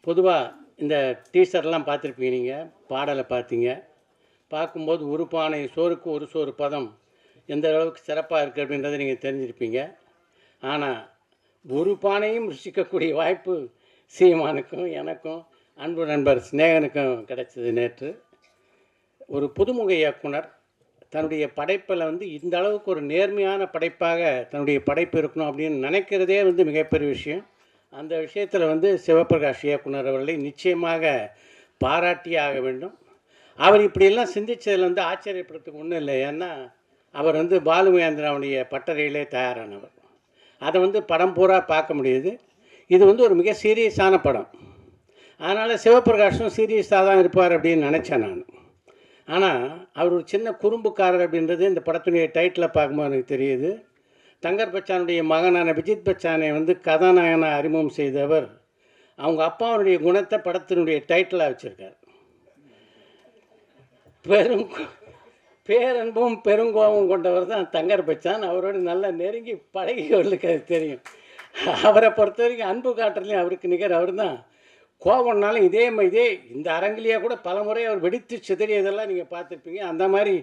பொதுவாக இந்த டீசர்லாம் பார்த்துருப்பீங்க, நீங்கள் பாடலை பார்த்தீங்க. பார்க்கும்போது ஒரு பானை சோறுக்கு ஒரு சோறு பதம் எந்த அளவுக்கு சிறப்பாக இருக்குது அப்படின்றத நீங்கள் தெரிஞ்சிருப்பீங்க. ஆனால் ஒரு பானையும் ருசிக்கக்கூடிய வாய்ப்பு சீமானுக்கும் எனக்கும் அன்பு நண்பர் சிநேகனுக்கும் கிடைச்சது நேற்று. ஒரு புதுமுக இயக்குனர் தன்னுடைய படைப்பில் இந்த அளவுக்கு ஒரு நேர்மையான படைப்பாக தன்னுடைய படைப்பு இருக்கணும் அப்படின்னு நினைக்கிறதே மிகப்பெரிய விஷயம். அந்த விஷயத்தில் சிவபிரகாஷ் இயக்குனர் அவர்களை நிச்சயமாக பாராட்டியே ஆக வேண்டும். அவர் இப்படியெல்லாம் சிந்தித்ததில் ஆச்சரியப்படுறதுக்கு ஒன்றும் இல்லை. ஏன்னா அவர் பாலுமகேந்திராவுடைய பட்டறையிலே தயாரானவர். அதை படம் பூரா பார்க்க முடியுது. இது ஒரு மிக சீரியஸான படம். அதனால் சிவபிரகாஷும் சீரியஸாக தான் இருப்பார் அப்படின்னு நினச்சேன் நான். ஆனால் அவர் ஒரு சின்ன குறும்புக்காரர் அப்படின்றது இந்த படத்துடைய டைட்டில் பார்க்கும்போது எனக்கு தெரியுது. தங்கர் பச்சானுடைய மகனான விஜித் பச்சானை கதாநாயகனாக அறிமுகம் செய்தவர் அவங்க அப்பாவுடைய குணத்தை படத்தினுடைய டைட்டிலாக வச்சுருக்கார். பேரன்பும் பெருங்கோபம் கொண்டவர் தான் தங்கர் பச்சான். அவரோடு நல்லா நெருங்கி பழகியவர்களுக்கு அது தெரியும். அவரை பொறுத்த வரைக்கும் அன்பு காட்டுறதுலையும் அவருக்கு நிகர் அவர் தான். கோபம்னாலும் இதே இந்த அரங்கிலேயே கூட பல முறை அவர் வெடித்து சிதறியதெல்லாம் நீங்கள் பார்த்துருப்பீங்க. அந்த மாதிரி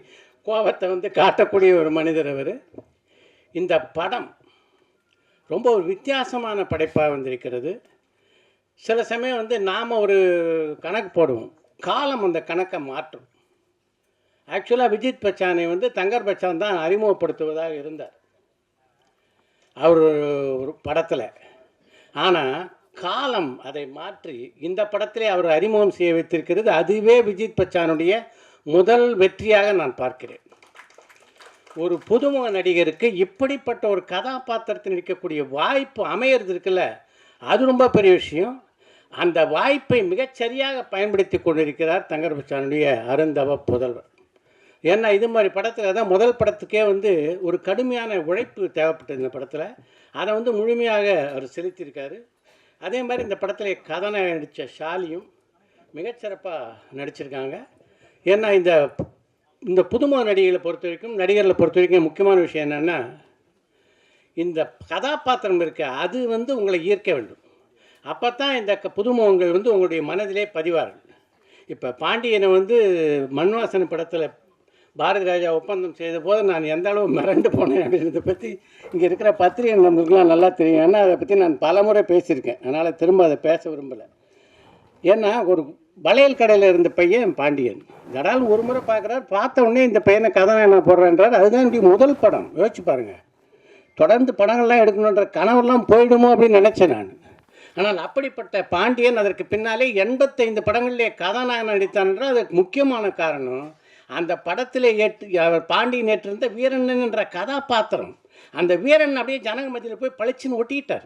கோபத்தை காட்டக்கூடிய ஒரு மனிதர் அவர். இந்த படம் ரொம்ப ஒரு வித்தியாசமான படைப்பாக வந்திருக்கிறது. சில சமயம் நாம் ஒரு கணக்கு போடுவோம், காலம் அந்த கணக்கை மாற்றும். ஆக்சுவலாக விஜித் பச்சானை தங்கர் பச்சான் தான் அறிமுகப்படுத்துவதாக இருந்தார் அவர் ஒரு படத்தில். ஆனால் காலம் அதை மாற்றி இந்த படத்திலே அவர் அறிமுகம் செய்ய வைத்திருக்கிறது. அதுவே விஜித் பச்சானுடைய முதல் வெற்றியாக நான் பார்க்கிறேன். ஒரு புதுமுக நடிகருக்கு இப்படிப்பட்ட ஒரு கதாபாத்திரத்தில் இருக்கக்கூடிய வாய்ப்பு அமையிறது இருக்குல்ல, அது ரொம்ப பெரிய விஷயம். அந்த வாய்ப்பை மிகச்சரியாக பயன்படுத்தி கொண்டிருக்கிறார் தங்கர் பச்சானுடைய அருந்தவ புதல்வர். ஏன்னா இது மாதிரி படத்தில் தான் முதல் படத்துக்கே ஒரு கடுமையான உழைப்பு தேவைப்பட்டது இந்த படத்தில். அதை முழுமையாக அவர் செலுத்தியிருக்காரு. அதே மாதிரி இந்த படத்தில் கதாநாயகன் நடித்த ஷாலியும் மிகச்சிறப்பாக நடிச்சிருக்காங்க. ஏன்னா இந்த புதுமுக நடிகளை பொறுத்த வரைக்கும் முக்கியமான விஷயம் என்னென்னா, இந்த கதாபாத்திரம் இருக்க அது உங்களை ஈர்க்க வேண்டும். அப்போ தான் இந்த புதுமுகங்கள் உங்களுடைய மனதிலே பதிவார்கள். இப்போ பாண்டியனை மண்வாசனை படத்தில் பாரதி ராஜா ஒப்பந்தம் செய்த போது நான் எந்த அளவு மிரண்டு போனேன் அப்படின்றத பற்றி இங்கே இருக்கிற பத்திரிகை நம்மளுக்குலாம் நல்லா தெரியும். ஏன்னா அதை பற்றி நான் பல முறை பேசியிருக்கேன். அதனால் திரும்ப அதை பேச விரும்பலை. ஏன்னா ஒரு வளையல் கடையில் இருந்த பையன் பாண்டியன் ஜடால் ஒரு முறை பார்க்குறாரு. பார்த்த உடனே இந்த பையனை கதாநாயகனாக போடுறேன்றார். அதுதான் என்னுடைய முதல் படம். யோசிச்சு பாருங்கள். தொடர்ந்து படங்கள்லாம் எடுக்கணுன்ற கனவெல்லாம் போயிடுமோ அப்படின்னு நினச்சேன் நான். ஆனால் அப்படிப்பட்ட பாண்டியன் அதற்கு பின்னாலே 85 படங்களிலே கதாநாயகன் நடித்தான் என்றால் அதற்கு முக்கியமான காரணம் அந்த படத்தில் பாண்டியன் ஏற்றிருந்த வீரண்ணன் என்ற கதாபாத்திரம். அந்த வீரன் அப்படியே ஜனங்க மத்தியில் போய் பளிச்சுன்னு ஒட்டிக்கிட்டார்.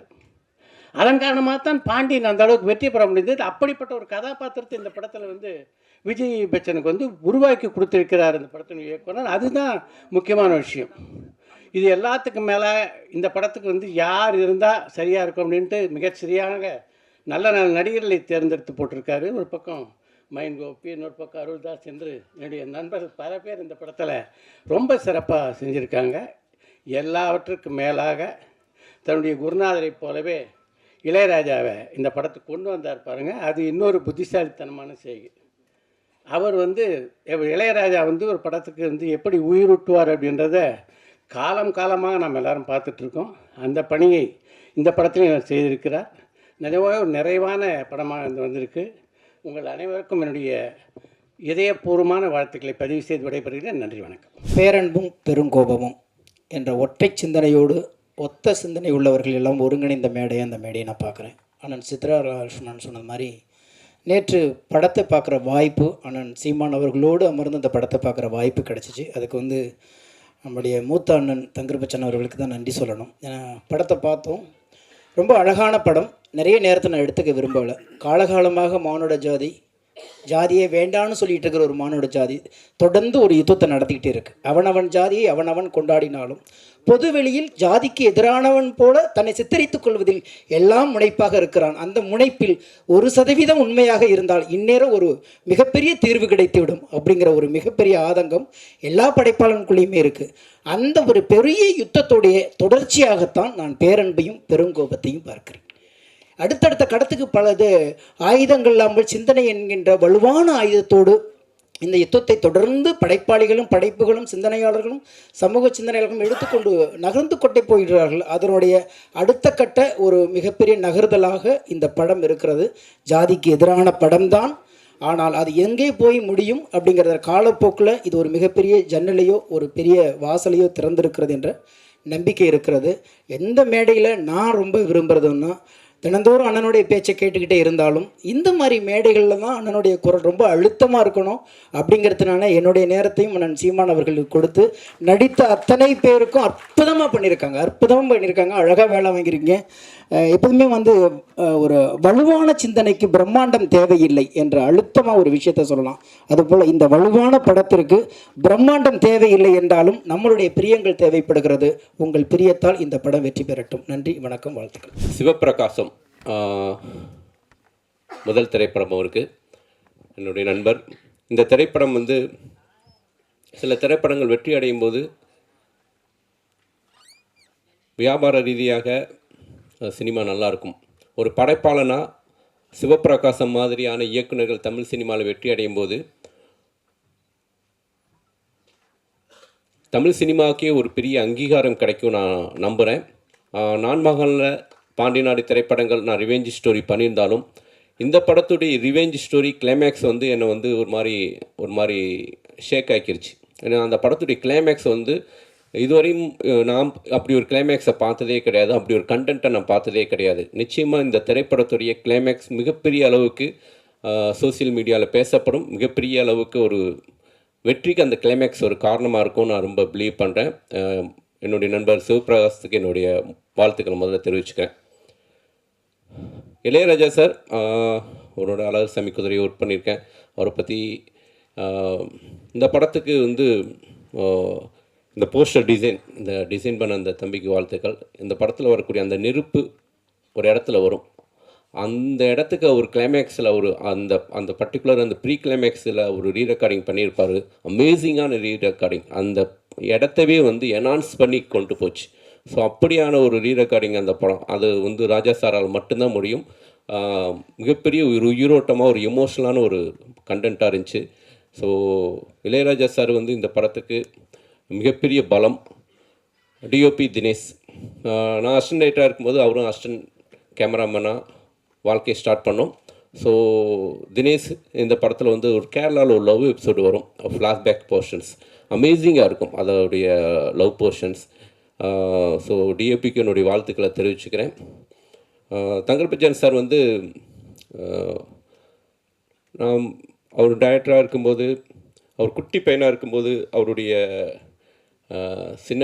அதன் காரணமாக தான் பாண்டியன் அந்த அளவுக்கு வெற்றி பெற முடிந்தது. அப்படிப்பட்ட ஒரு கதாபாத்திரத்தை இந்த படத்தில் விஜய் பச்சனுக்கு உருவாக்கி கொடுத்துருக்கிறார் இந்த படத்தின் இயக்குனர். அதுதான் முக்கியமான விஷயம். இது எல்லாத்துக்கும் மேலே இந்த படத்துக்கு யார் இருந்தால் சரியாக இருக்கும் அப்படின்ட்டு மிகச்சரியாக நல்ல நல்ல நடிகர்களை தேர்ந்தெடுத்து போட்டிருக்காரு. ஒரு பக்கம் மைன் கோபி, இன்னொரு பக்கம் அருள்தாஸ் என்று என்னுடைய நண்பர்கள் பல பேர் இந்த படத்தில் ரொம்ப சிறப்பாக செஞ்சுருக்காங்க. எல்லாவற்றுக்கும் மேலாக தன்னுடைய குருநாதரை போலவே இளையராஜாவை இந்த படத்துக்கு கொண்டு வந்தார் பாருங்கள். அது இன்னொரு புத்திசாலித்தனமான செய்கை. அவர் இளையராஜா ஒரு படத்துக்கு எப்படி உயிரூட்டுவார் அப்படின்றத காலமாக நம்ம எல்லோரும் பார்த்துட்ருக்கோம். அந்த பணியை இந்த படத்துலையும் செய்திருக்கிறார். நிஜமாக ஒரு நிறைவான படமாக வந்திருக்கு. உங்கள் அனைவருக்கும் என்னுடைய இதயபூர்வமான வாழ்த்துக்களை பதிவு செய்து விடைபெறுகிறேன். நன்றி, வணக்கம். பேரன்பும் பெருங்கோபமும் என்ற ஒற்றை சிந்தனையோடு ஒத்த சிந்தனை உள்ளவர்கள் எல்லாம் ஒருங்கிணைந்த மேடையை அந்த மேடையை நான் பார்க்குறேன். அண்ணன் சித்ரா லட்சுமணன் சொன்னது மாதிரி நேற்று படத்தை பார்க்குற வாய்ப்பு அண்ணன் சீமான் அவர்களோடு அமர்ந்து அந்த படத்தை பார்க்குற வாய்ப்பு கிடச்சிச்சு. அதுக்கு நம்முடைய மூத்த அண்ணன் தங்கர் பச்சான் அவர்களுக்கு தான் நன்றி சொல்லணும். ஏன்னா படத்தை பார்த்தோம், ரொம்ப அழகான படம். நிறைய நேரத்தை நான் எடுத்துக்க விரும்பலை. காலகாலமாக மானுட ஜாதியே வேண்டான்னு சொல்லிகிட்டு இருக்கிற ஒரு மானுட ஜாதி தொடர்ந்து ஒரு யுத்தத்தை நடத்திக்கிட்டே இருக்குது. அவனவன் ஜாதியை அவனவன் கொண்டாடினாலும் பொதுவெளியில் ஜாதிக்கு எதிரானவன் போல தன்னை சித்தரித்துக் கொள்வதில் எல்லாம் முனைப்பாக இருக்கிறான். அந்த முனைப்பில் 1% உண்மையாக இருந்தால் இந்நேரம் ஒரு மிகப்பெரிய தீர்வு கிடைத்துவிடும் அப்படிங்கிற ஒரு மிகப்பெரிய ஆதங்கம் எல்லா படைப்பாளனுக்குள்ளேயுமே இருக்குது. அந்த ஒரு பெரிய யுத்தத்துடைய தொடர்ச்சியாகத்தான் நான் பேரன்பையும் பெருங்கோபத்தையும் பார்க்கிறேன். அடுத்தடுத்த கடத்துக்கு பலது ஆயுதங்கள் இல்லாமல் சிந்தனை என்கின்ற வலுவான ஆயுதத்தோடு இந்த யுத்தத்தை தொடர்ந்து படைப்பாளிகளும் படைப்புகளும் சிந்தனையாளர்களும் சமூக சிந்தனையாளர்களும் எடுத்துக்கொண்டு நகர்ந்து கொண்டே போகிறார்கள். அதனுடைய அடுத்த கட்ட ஒரு மிகப்பெரிய நகர்தலாக இந்த படம் இருக்கிறது. ஜாதிக்கு எதிரான படம்தான், ஆனால் அது எங்கே போய் முடியும் அப்படிங்கிறத காலப்போக்கில் இது ஒரு மிகப்பெரிய ஜன்னலையோ ஒரு பெரிய வாசலையோ திறந்திருக்கிறது என்ற நம்பிக்கை இருக்கிறது. எந்த மேடையில் நான் ரொம்ப விரும்புகிறதுன்னா, தினந்தோறும் அண்ணனுடைய பேச்சை கேட்டுக்கிட்டே இருந்தாலும் இந்த மாதிரி மேடைகளில் தான் அண்ணனுடைய குரல் ரொம்ப அழுத்தமாக இருக்கணும் அப்படிங்கிறதுனால என்னுடைய நேரத்தையும் அண்ணன் சீமான் அவர்களுக்கு கொடுத்து நடித்த அத்தனை பேருக்கும் அற்புதமாக பண்ணியிருக்காங்க. அழகாக வேலை வாங்கியிருக்கீங்க. எப்போதுமே ஒரு வலுவான சிந்தனைக்கு பிரம்மாண்டம் தேவையில்லை என்ற அழுத்தமாக ஒரு விஷயத்தை சொல்லலாம். அதுபோல் இந்த வலுவான படத்திற்கு பிரம்மாண்டம் தேவையில்லை என்றாலும் நம்மளுடைய பிரியங்கள் தேவைப்படுகிறது. உங்கள் பிரியத்தால் இந்த படம் வெற்றி பெறட்டும். நன்றி, வணக்கம், வாழ்த்துக்கள். சிவப்பிரகாசம் முதல் திரைப்படம் அவருக்கு, என்னுடைய நண்பர். இந்த திரைப்படம் சில திரைப்படங்கள் வெற்றி அடையும் போது வியாபார ரீதியாக சினிமா நல்லாயிருக்கும். ஒரு படைப்பாளனாக சிவப்பிரகாசம் மாதிரியான இயக்குநர்கள் தமிழ் சினிமாவில் வெற்றி அடையும் போது தமிழ் சினிமாவுக்கே ஒரு பெரிய அங்கீகாரம் கிடைக்கும் நான் நம்புகிறேன். நான் மகளில் பாண்டிநாடு திரைப்படங்கள் நான் ரிவெஞ்ச் ஸ்டோரி பண்ணியிருந்தாலும் இந்த படத்துடைய ரிவெஞ்ச் ஸ்டோரி கிளைமேக்ஸ் என்னை ஒரு மாதிரி ஷேக் ஆக்கிருச்சு. ஏன்னா அந்த படத்துடைய கிளைமேக்ஸ் இதுவரையும் நான் அப்படி ஒரு கிளைமேக்ஸை பார்த்ததே கிடையாது, அப்படி ஒரு கண்டென்ட்டை நான் பார்த்ததே கிடையாது. நிச்சயமாக இந்த திரைப்படத்துடைய கிளைமேக்ஸ் மிகப்பெரிய அளவுக்கு சோசியல் மீடியாவில் பேசப்படும், மிகப்பெரிய அளவுக்கு ஒரு வெற்றிக்கு அந்த கிளைமேக்ஸ் ஒரு காரணமாக இருக்கும் நான் ரொம்ப பிலீவ் பண்ணுறேன். என்னுடைய நண்பர் சிவபிரகாசத்துக்கு என்னுடைய வாழ்த்துக்களை முதல்ல தெரிவிச்சுக்கிறேன். இளையராஜா சார் அவரோட அழகு சாமி குதிரையை ஒர்க் பண்ணியிருக்கேன். அவரை பற்றி இந்த படத்துக்கு இந்த போஸ்டர் டிசைன் பண்ண அந்த தம்பிக்கு வாழ்த்துக்கள். இந்த படத்தில் வரக்கூடிய அந்த நெருப்பு ஒரு இடத்துல வரும், அந்த இடத்துக்கு ஒரு கிளைமேக்ஸில் அந்த பர்டிகுலர் அந்த ப்ரீ கிளைமேக்ஸில் ஒரு ரீரெக்கார்டிங் பண்ணியிருப்பார். அமேசிங்கான ரீரெக்கார்டிங், அந்த இடத்தவே என்ஹான்ஸ் பண்ணி கொண்டு போச்சு. ஸோ அப்படியான ஒரு ரீரெக்கார்டிங் அந்த படம். அது ராஜா சாரால் மட்டும்தான் முடியும். மிகப்பெரிய ஒரு உயிரோட்டமாக ஒரு எமோஷ்னலான ஒரு கண்டென்ட்டாக இருந்துச்சு. ஸோ இளையராஜா சார் இந்த படத்துக்கு மிகப்பெரிய பலம். டிஓபி தினேஷ், நான் அசிஸ்டன்ட் ரைட்டராக இருக்கும்போது அவரும் அசிஸ்டன்ட் கேமராமேனாக வாழ்க்கையை ஸ்டார்ட் பண்ணோம். ஸோ தினேஷ் இந்த படத்தில் ஒரு கேரளாவில் ஒரு லவ் எபிசோடு வரும், ஃப்ளாஷ்பேக் போர்ஷன்ஸ் அமேசிங்காக இருக்கும் அதோடைய லவ் போர்ஷன்ஸ். ஸோ டிஓபிக்கு என்னுடைய வாழ்த்துக்களை தெரிவிச்சுக்கிறேன். தங்கர்பச்சான் சார் நான் அவர் டைரக்டராக இருக்கும்போது, அவர் குட்டி பையனாக இருக்கும்போது அவருடைய சின்ன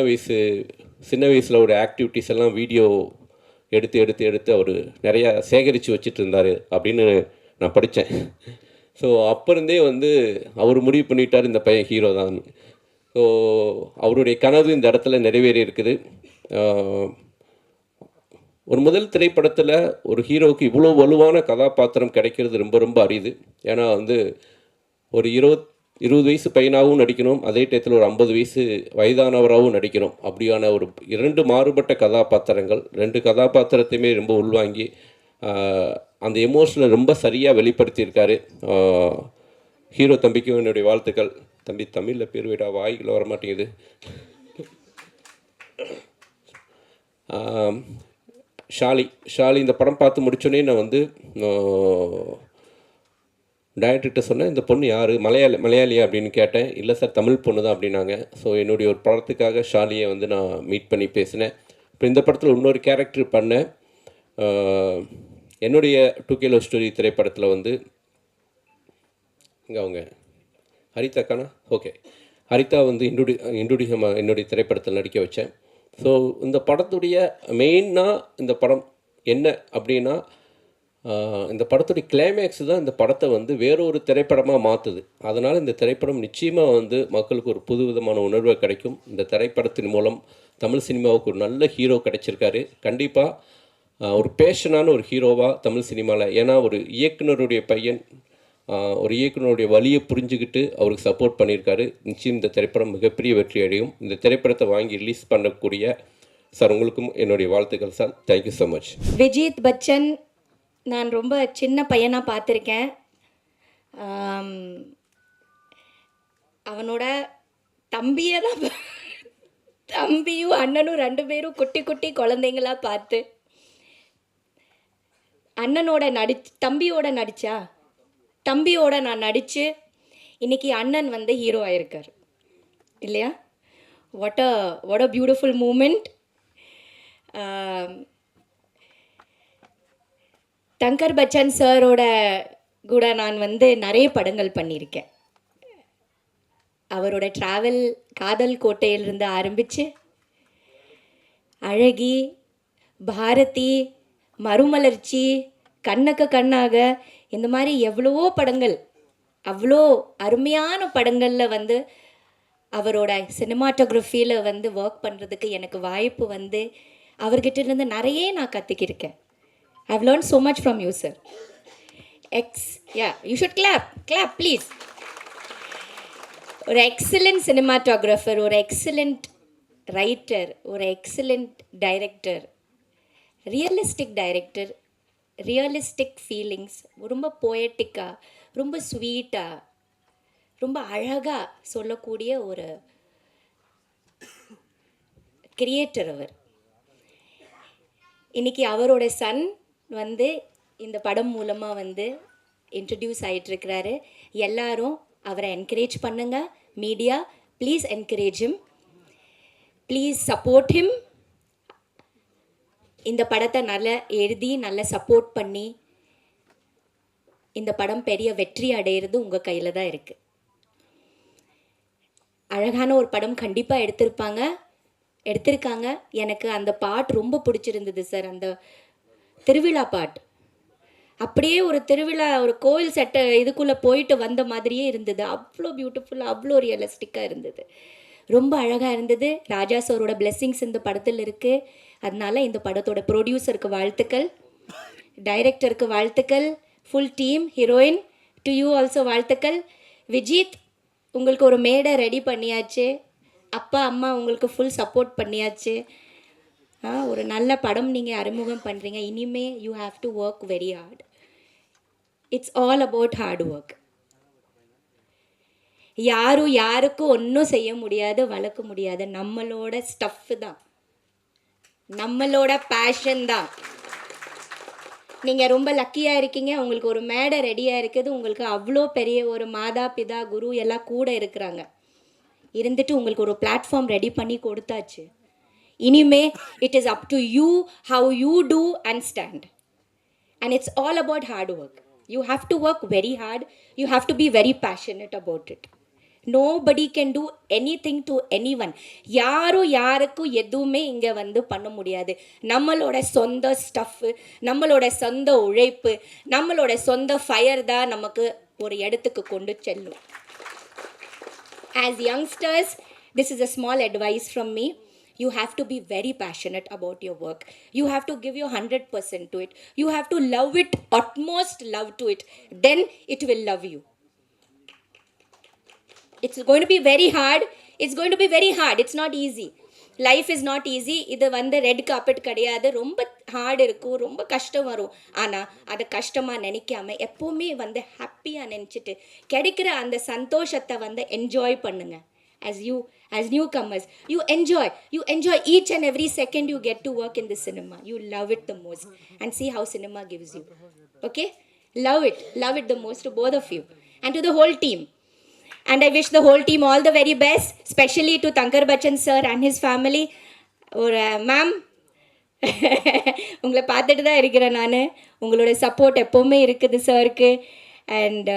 வயசில் ஒரு ஆக்டிவிட்டீஸ் எல்லாம் வீடியோ எடுத்து அவர் நிறையா சேகரித்து வச்சுட்டு இருந்தார் அப்படின்னு நான் படித்தேன். ஸோ அப்போ இருந்தே அவர் முடிவு பண்ணிட்டார் இந்த பையன் ஹீரோ தான். ஸோ அவருடைய கனவு இந்த இடத்துல நிறைவேறி இருக்குது. ஒரு முதல் திரைப்படத்தில் ஒரு ஹீரோவுக்கு இவ்வளோ வலுவான கதாபாத்திரம் கிடைக்கிறது ரொம்ப ரொம்ப அரிது. ஏன்னா ஒரு 20 வயசு பையனாகவும் நடிக்கணும், அதே டயத்தில் ஒரு 50 வயசு வயதானவராகவும் நடிக்கணும். அப்படியான ஒரு 2 மாறுபட்ட கதாபாத்திரங்கள், 2 கதாபாத்திரத்தையுமே ரொம்ப உள்வாங்கி அந்த எமோஷனை ரொம்ப சரியாக வெளிப்படுத்தியிருக்காரு. ஹீரோ தம்பிக்கும் என்னுடைய வாழ்த்துக்கள். தம்பி தமிழில் பேர் விடா வாய்களை வரமாட்டேங்குது. ஷாலி இந்த படம் பார்த்து முடிச்சோடனே நான் டைரக்டர்கிட்ட சொன்னேன், இந்த பொண்ணு யார், மலையாளியா அப்படின்னு கேட்டேன். இல்லை சார், தமிழ் பொண்ணு தான் அப்படின்னாங்க. ஸோ என்னுடைய ஒரு படத்துக்காக ஷாலியை நான் மீட் பண்ணி பேசினேன். இப்போ இந்த படத்தில் இன்னொரு கேரக்டர் பண்ணேன். என்னுடைய 2K லவ் ஸ்டோரி திரைப்படத்தில் இங்கே அவங்க ஹரிதாக்கானா, ஓகே, ஹரிதா என்னுடைய திரைப்படத்தில் நடிக்க வச்சேன். ஸோ இந்த படத்துடைய மெயினாக இந்த படம் என்ன அப்படின்னா, இந்த படத்துடைய கிளைமேக்ஸ் தான் இந்த படத்தை வேறொரு திரைப்படமாக மாற்றுது. அதனால் இந்த திரைப்படம் நிச்சயமாக மக்களுக்கு ஒரு புது விதமான உணர்வை கிடைக்கும். இந்த திரைப்படத்தின் மூலம் தமிழ் சினிமாவுக்கு ஒரு நல்ல ஹீரோ கிடைச்சிருக்காரு. கண்டிப்பாக ஒரு பேஷனான ஒரு ஹீரோவாக தமிழ் சினிமாவில், ஏன்னா ஒரு இயக்குனருடைய பையன் ஒரு இயக்குனருடைய வழியை புரிஞ்சுக்கிட்டு அவருக்கு சப்போர்ட் பண்ணியிருக்காரு. நிச்சயம் இந்த திரைப்படம் மிகப்பெரிய வெற்றி அடையும். இந்த திரைப்படத்தை வாங்கி ரிலீஸ் பண்ணக்கூடிய சார் உங்களுக்கும் என்னுடைய வாழ்த்துக்கள் sir. Thank you so much. Vijith Bachchan நான் ரொம்ப சின்ன பையனாக பார்த்துருக்கேன். அவனோட தம்பியை தான் தம்பியும் அண்ணனும் 2 பேரும் குட்டி குட்டி குழந்தைங்களா பார்த்து தம்பியோட நான் நடித்து இன்றைக்கி அண்ணன் வந்து ஹீரோ ஆயிருக்கார் இல்லையா? What a beautiful moment. Thangar Bachan சாரோட கூட நான் வந்து நிறைய படங்கள் பண்ணியிருக்கேன். அவரோட ட்ராவல் காதல் கோட்டையிலிருந்து ஆரம்பித்து அழகி, பாரதி, மறுமலர்ச்சி, கண்ணுக்கு கண்ணாக, இந்த மாதிரி எவ்வளவோ படங்கள், அவ்வளோ அருமையான படங்களில் வந்து அவரோட சினிமாட்டோகிராஃபியில் வந்து ஒர்க் பண்ணுறதுக்கு எனக்கு வாய்ப்பு வந்து அவர்கிட்ட இருந்து நிறைய நான் கற்றுக்கிருக்கேன். I've learned so much from you, sir. Yeah, you should clap, please. ஒரு எக்ஸலண்ட் சினிமாட்டோகிராஃபர், ஒரு எக்ஸலண்ட் ரைட்டர், ஒரு எக்ஸலண்ட் டைரக்டர், ரியலிஸ்டிக் ஃபீலிங்ஸ், ரொம்ப போயட்டிக்காக, ரொம்ப ஸ்வீட்டாக, ரொம்ப அழகாக சொல்லக்கூடிய ஒரு கிரியேட்டர் அவர். இன்றைக்கி அவரோட சன் வந்து இந்த படம் மூலமாக வந்து இன்ட்ரடியூஸ் ஆகிட்டுருக்கிறாரு. எல்லாரும் அவரை என்கரேஜ் பண்ணுங்க. Media, please encourage him, please support him. இந்த படத்தை நல்லா எழுதி நல்லா சப்போர்ட் பண்ணி இந்த படம் பெரிய வெற்றி அடையிறது உங்கள் கையில் தான் இருக்குது. அழகான ஒரு படம் கண்டிப்பாக எடுத்திருக்காங்க. எனக்கு அந்த பாட்டு ரொம்ப பிடிச்சிருந்தது சார். அந்த திருவிழா பாட்டு அப்படியே ஒரு திருவிழா, ஒரு கோயில் செட்டை இதுக்குள்ளே போயிட்டு வந்த மாதிரியே இருந்தது. அவ்வளோ பியூட்டிஃபுல்லாக, அவ்வளோ ரியலிஸ்டிக்காக இருந்தது. ரொம்ப அழகாக இருந்தது. ராஜா சாரோட பிளெஸ்ஸிங்ஸ் இந்த படத்தில் இருக்குது. அதனால இந்த படத்தோட ப்ரொடியூசருக்கு வாழ்த்துக்கள், டைரக்டருக்கு வாழ்த்துக்கள், full team, heroine to you also வாழ்த்துக்கள். விஜித், உங்களுக்கு ஒரு மேடை ரெடி பண்ணியாச்சு. அப்பா அம்மா உங்களுக்கு ஃபுல் சப்போர்ட் பண்ணியாச்சு. ஒரு நல்ல படம் நீங்கள் அறிமுகம் பண்ணுறீங்க. இனிமே you have to work very hard. It's all about hard work. யாருக்கும் ஒன்றும் செய்ய முடியாது, வளர்க்க முடியாது. நம்மளோட ஸ்டஃப் தான், நம்மளோட பேஷன் தான். நீங்கள் ரொம்ப லக்கியாக இருக்கீங்க. உங்களுக்கு ஒரு மேடை ரெடியாக இருக்குது. உங்களுக்கு அவ்வளோ பெரிய ஒரு மாதா பிதா குரு எல்லாம் கூட இருக்கிறாங்க. இருந்துட்டு உங்களுக்கு ஒரு பிளாட்ஃபார்ம் ரெடி பண்ணி கொடுத்தாச்சு. இனிமே it is up to you how you do and stand. And it's all about hard work. You have to work very hard. You have to be very passionate about it. Nobody can do anything to anyone. யாருக்கும் எதுவுமே இங்கே வந்து பண்ண முடியாது. நம்மளோட சொந்த stuff, நம்மளோட சொந்த உழைப்பு, நம்மளோட சொந்த ஃபயர் தான் நமக்கு ஒரு இடத்துக்கு கொண்டு செல்லும். As youngsters, this is a small advice from me. You have to be very passionate about your work. You have to give your 100% to it. You have to love it, utmost love to it. Then it will love you. It's going to be very hard. It's not easy. Life is not easy. இது வந்து red carpet கிடையாது. ரொம்ப heart இருக்கும், ரொம்ப கஷ்டம் வரும். ஆனால் அதை கஷ்டமாக நினைக்காம எப்போவுமே வந்து ஹாப்பியாக நினச்சிட்டு கிடைக்கிற அந்த சந்தோஷத்தை வந்து என்ஜாய் பண்ணுங்க. As newcomers, you enjoy each and every second you get to work in the cinema. You love it the most, and see how cinema gives you. Okay, love it the most, to both of you and to the whole team. And I wish the whole team all the very best, especially to Tankar Bachchan sir and his family. Or ma'am, உங்களை பார்த்துட்டு தான் இருக்கிறேன் நான். உங்களோட support எப்போவுமே இருக்குது சாருக்கு. And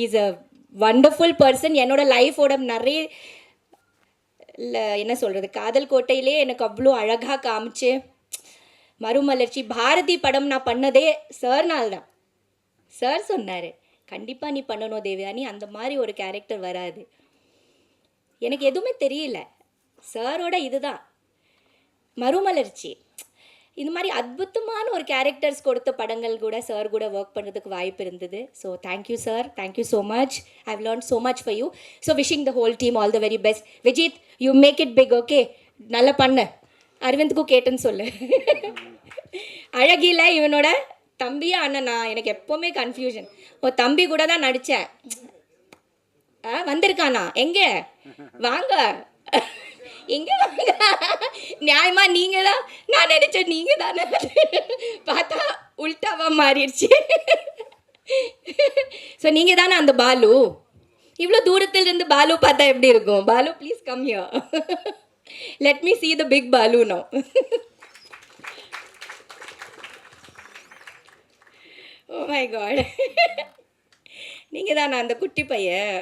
is a wonderful person. என்னோட லைஃபோட நிறைய என்ன சொல்கிறது, காதல் கோட்டையிலே எனக்கு அவ்வளோ அழகாக காமிச்சு, மறுமலர்ச்சி, பாரதி படம் நான் பண்ணதே சார்னால் தான். சார் சொன்னார், கண்டிப்பாக நீ பண்ணணும் தேவயானி, அந்த மாதிரி ஒரு கேரக்டர் வராது. எனக்கு எதுவுமே தெரியல. சாரோட இதுதான் மறுமலர்ச்சி. இந்த மாதிரி அற்புதமான ஒரு கேரக்டர்ஸ் கொடுத்த படங்கள் கூட சார் கூட ஒர்க் பண்ணுறதுக்கு வாய்ப்பு இருந்தது. So thank you sir, thank you so much. I have learn so much for you. So wishing the whole team all the very best. Vijith, you make it big. Okay, நல்லா பண்ண. அரவிந்துக்கும் கேட்டுன்னு சொல்லு. அழகில இவனோட தம்பியா அண்ணனா எனக்கு எப்போவுமே கன்ஃபியூஷன். ஓ தம்பி கூட தான் நடித்தேன். வந்திருக்கானா? எங்கே வாங்க, எங்கே வாங்க. நியாயமா நீங்கள் தான், நான் நினச்சேன் நீங்கள் தானே. பார்த்தா உல்டாவாக மாறிடுச்சு. ஸோ நீங்கள் தானே அந்த பாலு? இவ்வளோ தூரத்தில் இருந்து பாலு பார்த்தா எப்படி இருக்கும்? Balu please come here. Let me see the big Balu now. Oh my God, நீங்கள் தானே அந்த குட்டி பையன்?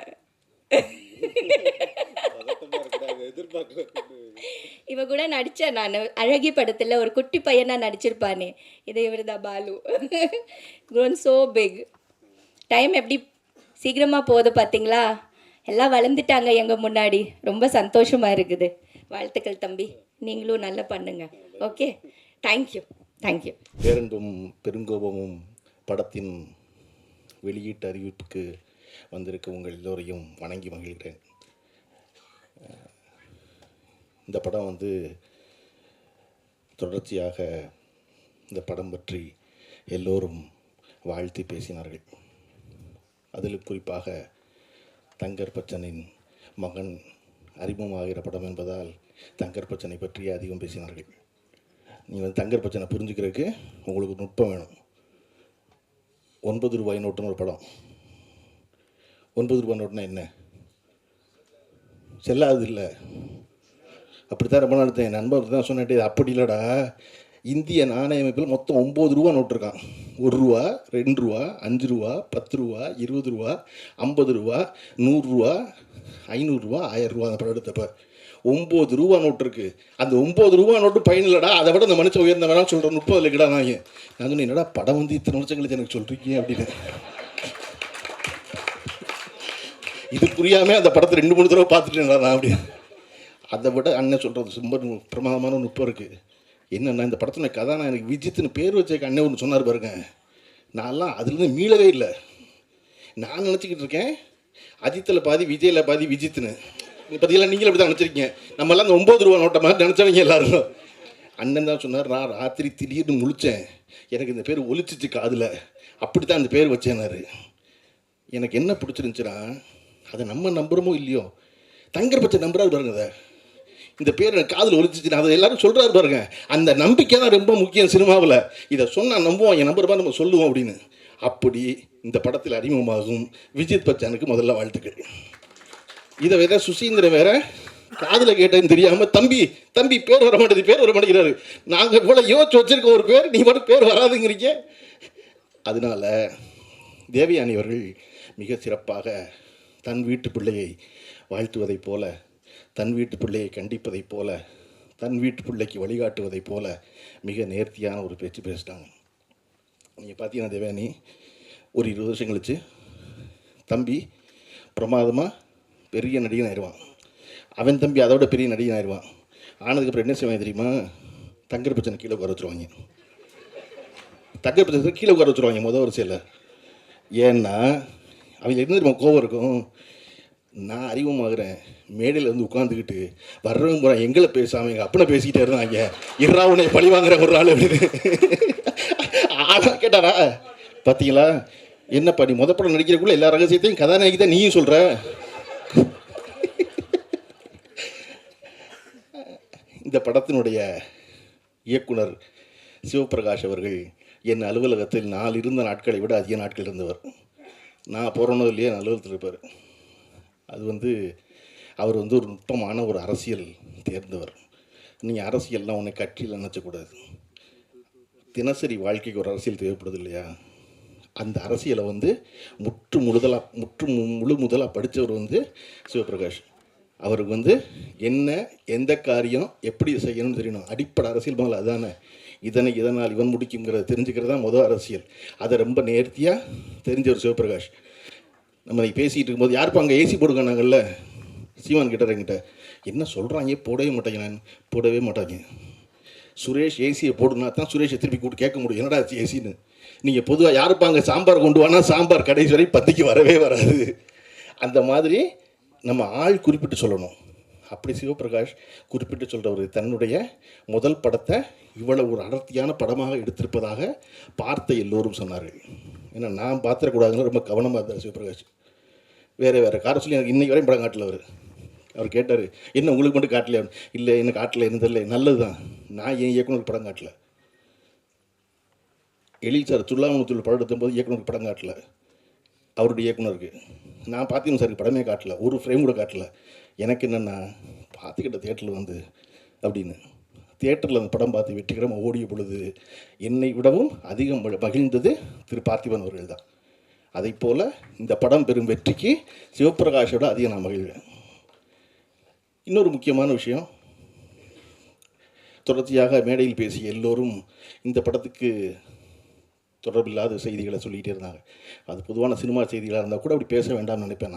இவ கூட நடித்தேன் நான் அழகி படத்தில், ஒரு குட்டி பையனாக நடிச்சிருப்பானே, இதை இவர் தான் Balu. grown so big. Time எப்படி சீக்கிரமாக போகுது பார்த்தீங்களா? எல்லாம் வளர்ந்துட்டாங்க எங்கள் முன்னாடி. ரொம்ப சந்தோஷமாக இருக்குது. வாழ்த்துக்கள் தம்பி, நீங்களும் நல்லா பண்ணுங்க. Okay, thank you thank you. பேரன்பும் பெருங்கோபமும் படத்தின் வெளியீட்டு அறிவிப்புக்கு வந்திருக்க உங்கள் எல்லோரையும் வணங்கி மகிழ்கிறேன். இந்த படம் வந்து தொடர்ச்சியாக இந்த படம் பற்றி எல்லோரும் வாழ்த்தி பேசினார்கள். அதில் குறிப்பாக தங்கர் பச்சனின் மகன் அறிமுகமாகிற படம் என்பதால் தங்கர் பச்சனை பற்றி அதிகம் பேசினார்கள். நீங்கள் வந்து தங்கர் பச்சனை புரிஞ்சுக்கிறதுக்கு உங்களுக்கு நுட்பம் வேணும். 9 ரூபாய் நோட்டுன்னு ஒரு படம். 9 ரூபாய் நோட்டுனா என்ன? செல்லாது இல்லை. அப்படித்தான் ரொம்ப நாள் என் நண்பர் தான் சொன்னேன், அப்படி இல்லைடா, இந்திய நாணய அமைப்பில் மொத்தம் 9 ரூபா நோட்டு இருக்கான். 1 ரூபா, 2 ரூபா, 5 ரூபா, 10 ரூபா, 20 ரூபா, 50 ரூபா, 100 ரூபா, 500 ரூபா, 1000 ரூபா. அந்த படம் எடுத்தப்ப 9 ரூபா நோட்டு இருக்குது. அந்த 9 ரூபா நோட்டு பயன் இல்லைடா, அதை விட இந்த மனுஷன் உயர்ந்த வேணாம் சொல்கிற 30 இல்லைடா. நான் சொன்னேன், என்னடா படம் வந்து இத்தனை வருஷம் கழிச்சு எனக்கு சொல்கிறீங்க அப்படின்னு. இது புரியாமல் அந்த படத்தை 2-3 தடவை பார்த்துட்டேன் நான் அப்படி. அதை விட அண்ணன் சொல்கிறது ரொம்ப பிரமாதமான நுட்பம் இருக்குது. என்னென்னா, இந்த படத்தில் கதாநாயகன் எனக்கு விஜித்துன்னு பேர் வச்ச அண்ணன் ஒன்று சொன்னார் பாருங்க. நான்லாம் அதுலேருந்து மீளவே இல்லை. நான் நினச்சிக்கிட்டு இருக்கேன் அஜித்தில் பாதி விஜயில் பாதி விஜித்துன்னு. பார்த்தீங்களா, நீங்களும் அப்படி தான் நினச்சிருக்கீங்க. நம்மளாம் அந்த 9 ரூபா நோட்டை மாதிரி நினச்சவங்க எல்லாரும். அண்ணன் தான் சொன்னார், நான் ராத்திரி திடீர்னு முழித்தேன், எனக்கு இந்த பேர் ஒலிச்சிச்சு காதில், அப்படி தான் அந்த பேர் வச்சேனாரு. எனக்கு என்ன பிடிச்சிருந்துச்சுன்னா, அதை நம்ம நம்புகிறோமோ இல்லையோ, தங்கர் பச்சை நம்புறாரு பாருங்க. அதை இந்த பேர் எனக்கு காதில் ஒலிச்சிச்சு, அதை எல்லாரும் சொல்கிறாரு பாருங்க. அந்த நம்பிக்கை தான் ரொம்ப முக்கியம் சினிமாவில். இதை சொன்னால் நம்புவோம், என் நம்பர் நம்ம சொல்லுவோம் அப்படின்னு. அப்படி இந்த படத்தில் அறிமுகமாகும் விஜித் பச்சானுக்கு முதல்ல வாழ்த்துக்கள். இதை வேற சுசீந்திரன் வேற காதில் கேட்டேன்னு தெரியாமல், தம்பி தம்பி பேர் வர மாட்டேங்கிறாரு. நாங்கள் இவ்வளோ யோசிச்சு வச்சிருக்க ஒரு பேர், நீ மட்டும் பேர் வராதுங்கிறீங்க. அதனால தேவயானி அவர்கள் மிக சிறப்பாக தன் வீட்டு பிள்ளையை வாழ்த்துவதைப் போல, தன் வீட்டு பிள்ளையை கண்டிப்பதைப் போல, தன் வீட்டு பிள்ளைக்கு வழிகாட்டுவதைப் போல மிக நேர்த்தியான ஒரு பேச்சு பேசிட்டாங்க. நீங்கள் பார்த்தீங்கன்னா தேவயானி ஒரு 20 வருஷம் கழிச்சு தம்பி பிரமாதமாக பெரிய நடிகன் ஆயிடுவான். அவன் தம்பி அதோட பெரிய நடிகன் ஆயிடுவான். ஆனதுக்கப்புறம் என்ன செய்வாங்க தெரியுமா? தங்கர் பச்சனை கீழே உட்கார வச்சுருவாங்க. தங்கர் பச்சனை கீழே உட்கார வச்சுருவாங்க முதல் வரிசையில். ஏன்னா அவங்க என்ன தெரியுமா கோவம் இருக்கும், நான் அறிமுகமாகிறேன், மேடையில் வந்து உட்காந்துக்கிட்டு வர்றவங்க போகிறான், எங்களை பேசாமல் எங்கள் அப்பனை பேசிக்கிட்டே இருந்தாங்க, இறா உன்னை பழி வாங்குற ஒரு ஆள் அப்படின்னு. ஆனால் கேட்டாரா, பார்த்தீங்களா என்னப்பா நீ படம் நடிக்கிறக்குள்ள எல்லா ரகசியத்தையும் கதாநாயகி தான் நீயும் சொல்கிற. இந்த படத்தினுடைய இயக்குனர் சிவபிரகாஷ் அவர்கள் என் அலுவலகத்தில் நான் இருந்த நாட்களை விட அதிக நாட்கள் இருந்தவர். நான் போகிறனோ இல்லையே என் அலுவலகத்தில் இருப்பார். அது வந்து அவர் வந்து ஒரு நுட்பமான ஒரு அரசியல் தேர்ந்தவர். நீங்கள் அரசியல்லாம் உன்னை கட்சியில் நினச்சக்கூடாது. தினசரி வாழ்க்கைக்கு ஒரு அரசியல் தேவைப்படுது இல்லையா? அந்த அரசியலை வந்து முழு முதலாக படித்தவர் வந்து சிவபிரகாஷ். அவருக்கு வந்து என்ன எந்த காரியம் எப்படி செய்யணும்னு தெரியணும். அடிப்படை அரசியல் முதல்ல அதுதானே. இதனால் இவன் முடிக்குங்கிறத தெரிஞ்சுக்கிறது தான் முதல் அரசியல். அதை ரொம்ப நேர்த்தியாக தெரிஞ்சவர் சிவபிரகாஷ். நம்ம பேசிகிட்டு இருக்கும்போது யாருப்பா அங்கே ஏசி போடுங்க நாங்கள்ல, சீமான் கிட்ட என்கிட்ட என்ன சொல்கிறாங்க, போடவே மாட்டாங்க. நான் போடவே மாட்டாங்க. சுரேஷ் ஏசியை போடுனா தான் சுரேஷை திருப்பி கூப்பிட்டு கேட்க முடியும், என்னடா ஏசின்னு. நீங்கள் பொதுவாக யாருப்பா அங்கே சாம்பார் கொண்டு வானா சாம்பார் கடைசி வரை 10க்கு வரவே வராது. அந்த மாதிரி நம்ம ஆள் குறிப்பிட்டு சொல்லணும். அப்படி சிவபிரகாஷ் குறிப்பிட்டு சொல்கிறவர் தன்னுடைய முதல் படத்தை இவ்வளவு ஒரு அடர்த்தியான படமாக எடுத்திருப்பதாக பார்த்த எல்லோரும் சொன்னார்கள். ஏன்னா நான் பார்த்துடக்கூடாதுன்னு ரொம்ப கவனமாக இருந்தார் சிவபிரகாஷ். வேறு காரை சொல்லி எனக்கு இன்னைக்கு வரையும் படம் காட்டல. அவர் கேட்டார், என்ன உங்களுக்கு மட்டும் காட்டல? இல்லை என்ன காட்டல, என்ன தெரியல. நல்லது தான், நான் என் இயக்குனருக்கு படம் காட்டல. எழில் சார் துல்லாமுத்தூர் படம் எடுத்தும்போது இயக்குனருக்கு படம் காட்டல, அவருடைய இயக்குனருக்கு. நான் பார்த்திபன் சாருக்கு படமே காட்டல, ஒரு ஃப்ரேம் கூட காட்டல. எனக்கு என்னென்னா பார்த்துக்கிட்ட தேட்டரில் வந்து அப்படின்னு தியேட்டரில் அந்த படம் பார்த்து வெற்றிகரமாக ஓடிய பொழுது என்னை விடவும் அதிகம் மகிழ்ந்தது திரு பார்த்திபன் அவர்கள் தான். அதை போல் இந்த படம் பெறும் வெற்றிக்கு சிவபிரகாஷோட அதிகம் நான் மகிழ்வேன். இன்னொரு முக்கியமான விஷயம், தொடர்ச்சியாக மேடையில் பேசிய எல்லோரும் இந்த படத்துக்கு தொடர்பில்லாத செய்திகளை சொல்லிகிட்டே இருந்தாங்க. அது பொதுவான சினிமா செய்திகளாக இருந்தால் கூட அப்படி பேச வேண்டாம்னு நினைப்பேன்.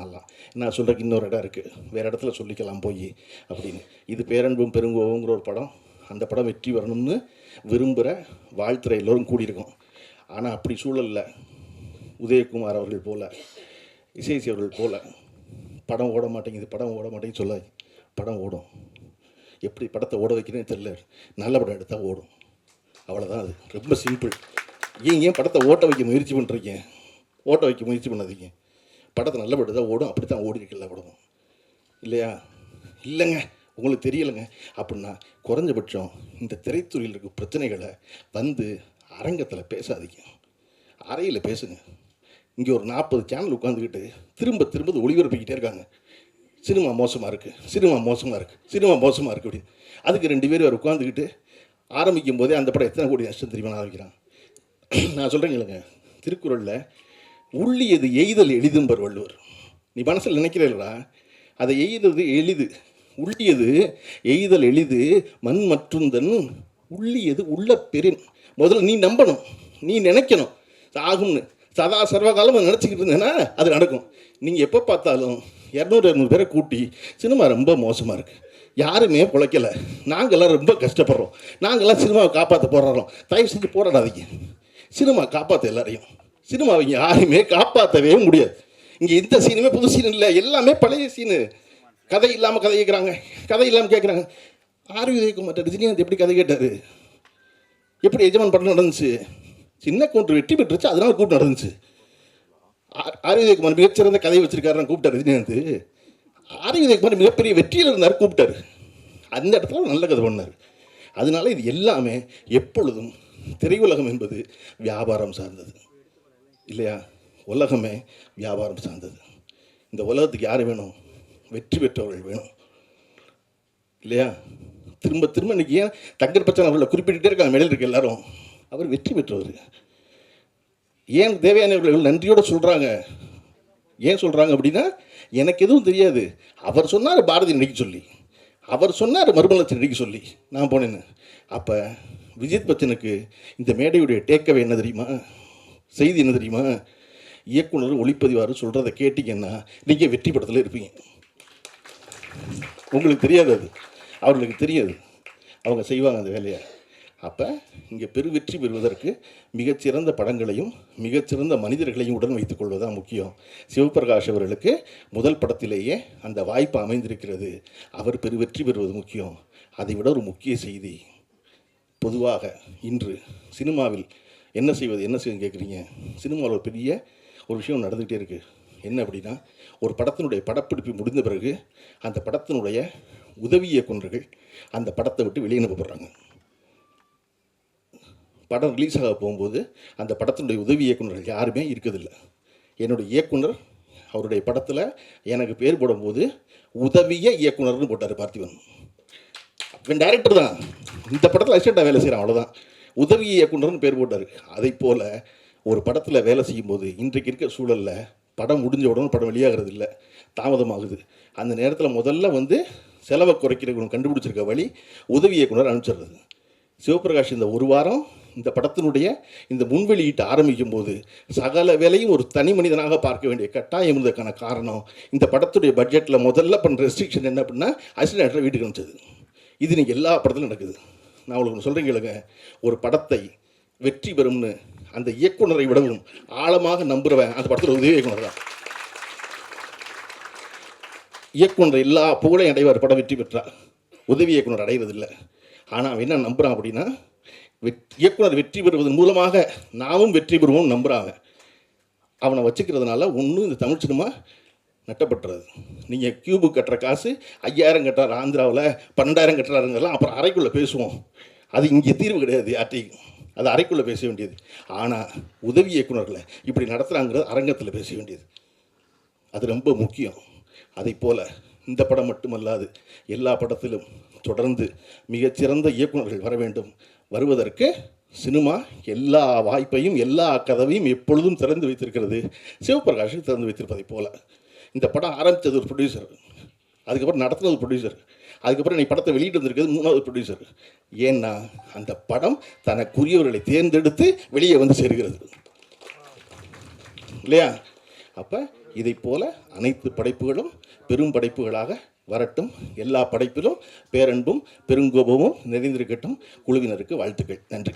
நான் சொல்கிறதுக்கு இன்னொரு இடம் இருக்குது, வேறு இடத்துல சொல்லிக்கலாம் போய் அப்படின்னு. இது பேரன்பும் பெருங்கோவங்கிற ஒரு படம். அந்த படம் வெற்றி வரணும்னு விரும்புகிற வாழ்த்துற எல்லோரும் கூடியிருக்கோம். ஆனால் அப்படி சூழலில் உதயகுமார் அவர்கள் போல், இசைசி அவர்கள் போல் படம் ஓட மாட்டேங்குது சொல்லாது. படம் ஓடும். எப்படி படத்தை ஓட வைக்கிறேன்னு தெரியல, நல்ல படம் எடுத்தால் ஓடும், அவ்வளோதான். அது ரொம்ப சிம்பிள். ஏன் படத்தை ஓட்ட வைக்க முயற்சி பண்ணுறீங்க? ஓட்ட வைக்க முயற்சி பண்ணாதீங்க. படத்தை நல்ல படம் தான் ஓடும். அப்படி தான் ஓடி இருக்குல்ல படம், இல்லையா? இல்லைங்க உங்களுக்கு தெரியலைங்க அப்படின்னா குறைஞ்சபட்சம் இந்த திரைத்துறையில் இருக்க பிரச்சனைகளை வந்து அரங்கத்தில் பேசாதீங்க, அறையில் பேசுங்க. இங்கே ஒரு 40 சேனல் உட்காந்துக்கிட்டு திரும்ப ஒளிபரப்பிக்கிட்டே இருக்காங்க. சினிமா மோசமாக இருக்குது அப்படின்னு. அதுக்கு 2 பேர் அவர் உட்காந்துக்கிட்டு ஆரம்பிக்கும் போதே அந்த படம் எத்தனை கோடி நஷ்டம் தெரியுமா ஆரம்பிக்கிறான். நான் சொல்கிறேங்க, திருக்குறளில் உள்ளியது எய்தல் எளிதும்பர் வள்ளுவர். நீ மனசில் நினைக்கிறீங்களா? அதை எய்தது எளிது, உள்ளியது எய்தல் எளிது, மண் மற்றுந்தன் உள்ளியது உள்ள பெரின். முதல்ல நீ நம்பணும், நீ நினைக்கணும் ஆகும்னு. சதா சர்வகாலம் நினச்சிக்கிட்டு இருந்தேன்னா அது நடக்கும். நீங்கள் எப்போ பார்த்தாலும் 200 பேரை கூட்டி சினிமா ரொம்ப மோசமாக இருக்குது, யாருமே பிழைக்கலை, நாங்கள்லாம் ரொம்ப கஷ்டப்படுறோம், நாங்கள்லாம் சினிமாவை காப்பாற்ற போராடுறோம். தயவு செஞ்சு போராடாதீங்க, சினிமா காப்பாற்ற எல்லாரையும். சினிமாவை யாருமே காப்பாற்றவே முடியாது. இங்கே எந்த சீனுமே புது சீன் இல்லை, எல்லாமே பழைய சீனு. கதை இல்லாமல் கதை கேட்குறாங்க, கதை இல்லாமல் கேட்குறாங்க. ஆர்வி உதயகுமார் ரஜினிகாந்த் எப்படி கதை கேட்டார்? எப்படி எஜமான் படம் நடந்துச்சு? சின்ன கவுண்டர் வெற்றி பெற்றுச்சு, அதனால கூட்டம் நடந்துச்சு. ஆர்வி உதயகுமார் மிகச்சிறந்த கதையை வச்சிருக்காருன்னு கூப்பிட்டார் ரஜினிகாந்த். ஆர்வி உதயகுமார் மிகப்பெரிய வெற்றியில் இருந்தார், கூப்பிட்டாரு. அந்த இடத்துல நல்ல கதை பண்ணார். அதனால இது எல்லாமே எப்பொழுதும் திரையுலகம் என்பது வியாபாரம் சார்ந்தது, இல்லையா? உலகமே வியாபாரம் சார்ந்தது. இந்த உலகத்துக்கு யார் வேணும்? வெற்றி பெற்றவர்கள் வேணும், இல்லையா? திரும்ப இன்னைக்கு ஏன் தங்கர் பச்சன் அவர்களை குறிப்பிட்டுட்டே இருக்காங்க மேடையில் இருக்க எல்லாரும்? அவர் வெற்றி பெற்றவர். ஏன் தேவையானவர்கள் நன்றியோடு சொல்கிறாங்க? ஏன் சொல்கிறாங்க அப்படின்னா, எனக்கு எதுவும் தெரியாது, அவர் சொன்னார் பாரதி நடிக்க சொல்லி, அவர் சொன்னார் மறுமலர்ச்சி நடிக்க சொல்லி நான் போனேன்னு. அப்போ விஜித் பச்சனுக்கு இந்த மேடையுடைய டேக்கவே என்ன தெரியுமா? செய்தி என்ன தெரியுமா? இயக்குனர் ஒளிப்பதிவார் சொல்கிறத கேட்டிங்கன்னா நீங்கள் வெற்றி படத்தில் இருப்பீங்க. உங்களுக்கு தெரியாது, அது அவர்களுக்கு தெரியாது, அவங்க செய்வாங்க அந்த வேலையை. அப்போ இங்கே வெற்றி பெறுவதற்கு மிகச்சிறந்த படங்களையும் மிகச்சிறந்த மனிதர்களையும் உடன் வைத்துக் கொள்வதுதான் முக்கியம். சிவபிரகாஷ் அவர்களுக்கு முதல் படத்திலேயே அந்த வாய்ப்பு அமைந்திருக்கிறது. அவர் வெற்றி பெறுவது முக்கியம். அதை விட ஒரு முக்கிய செய்தி, பொதுவாக இன்று சினிமாவில் என்ன செய்வது கேட்குறீங்க? சினிமாவில் ஒரு பெரிய ஒரு விஷயம் நடந்துகிட்டே இருக்குது. என்ன அப்படின்னா, ஒரு படத்தினுடைய படப்பிடிப்பு முடிந்த பிறகு அந்த படத்தினுடைய உதவி இயக்குனர்கள் அந்த படத்தை விட்டு வெளியே அனுப்பப்படுறாங்க. படம் ரிலீஸ் ஆக போகும்போது அந்த படத்தினுடைய உதவி இயக்குனர்கள் யாருமே இருக்கிறதில்ல. என்னுடைய இயக்குனர் அவருடைய படத்தில் எனக்கு பேர் போடும்போது உதவிய இயக்குனர்னு போட்டார் பார்த்திபன். டைரக்டர் தான், இந்த படத்தில் அசிஸ்டண்ட்டாக வேலை செய்கிறான், அவ்வளோதான். உதவி இயக்குனர்னு பேர் போட்டார். அதை போல் ஒரு படத்தில் வேலை செய்யும்போது இன்றைக்கு இருக்க சூழலில் படம் முடிஞ்ச உடனே படம் வெளியாகிறது இல்லை, தாமதமாகுது. அந்த நேரத்தில் முதல்ல செலவை குறைக்கிறவங்க கண்டுபிடிச்சிருக்க வழி உதவி இயக்குனர் அனுப்பிச்சிடுறது. சிவபிரகாஷ் இந்த ஒரு வாரம் இந்த படத்தினுடைய இந்த முன்வெளியிட்டு ஆரம்பிக்கும் போது சகல வேலையும் ஒரு தனி மனிதனாக பார்க்க வேண்டிய கட்டாயம் இருந்ததுக்கான காரணம், இந்த படத்துடைய பட்ஜெட்டில் முதல்ல பண்ணுற ரெஸ்ட்ரிக்ஷன் என்ன அப்படின்னா அசிஸ்டன்ட் வீட்டுக்கு அனுப்பிச்சது. இது நீங்கள் எல்லா படத்திலும் நடக்குது. நான் உங்களுக்கு சொல்கிறேன் கேளுங்க, ஒரு படத்தை வெற்றி பெறும்னு அந்த இயக்குனரை விடவும் ஆழமாக நம்புகிறவன் அந்த படத்தில் உதவி இயக்குனர் தான். இயக்குனர் எல்லா புகழையும் அடைவார், படம் வெற்றி பெற்றார். உதவி இயக்குனர் அடைவதில்லை. ஆனால் அவன் என்ன நம்புகிறான் அப்படின்னா, இயக்குனர் வெற்றி பெறுவதன் மூலமாக நாமும் வெற்றி பெறுவோம்னு நம்புகிறாங்க. அவனை வச்சுக்கிறதுனால ஒன்றும் இந்த தமிழ் சினிமா நட்டப்பட்டுறது. நீங்கள் கியூபு கட்டுற காசு 5000 கட்டுறாரு ஆந்திராவில், 12000 கட்டுறாருங்கெல்லாம் அப்புறம் அறைக்குள்ளே பேசுவோம். அது இங்கே தீர்வு கிடையாது யார்ட்டையும், அது அறைக்குள்ளே பேச வேண்டியது. ஆனால் உதவி இயக்குனர்களை இப்படி நடத்துகிறாங்கிறது அரங்கத்தில் பேச வேண்டியது. அது ரொம்ப முக்கியம். அதை போல் இந்த படம் மட்டுமல்லாது எல்லா படத்திலும் தொடர்ந்து மிகச்சிறந்த இயக்குனர்கள் வர வேண்டும். வருவதற்கு சினிமா எல்லா வாய்ப்பையும் எல்லா கதவையும் எப்பொழுதும் திறந்து வைத்திருக்கிறது. சிவபிரகாஷுக்கு திறந்து வைத்திருப்பதை போல் இந்த படம் ஆரம்பித்தது ஒரு ப்ரொடியூசர், அதுக்கப்புறம் நடத்துனது ப்ரொடியூசர், அதுக்கப்புறம் நீ படத்தை வெளியிட்டு வந்திருக்கிறது 3வது ப்ரொடியூசர். ஏன்னா அந்த படம் தனக்குரியவர்களை தேர்ந்தெடுத்து வெளியே வந்து சேர்கிறது இல்லையா? அப்போ இதை போல அனைத்து படைப்புகளும் பெரும் படைப்புகளாக வரட்டும். எல்லா படைப்பிலும் பேரன்பும் பெருங்கோபமும் நிறைந்திருக்கட்டும். குழுவினருக்கு வாழ்த்துக்கள். நன்றி.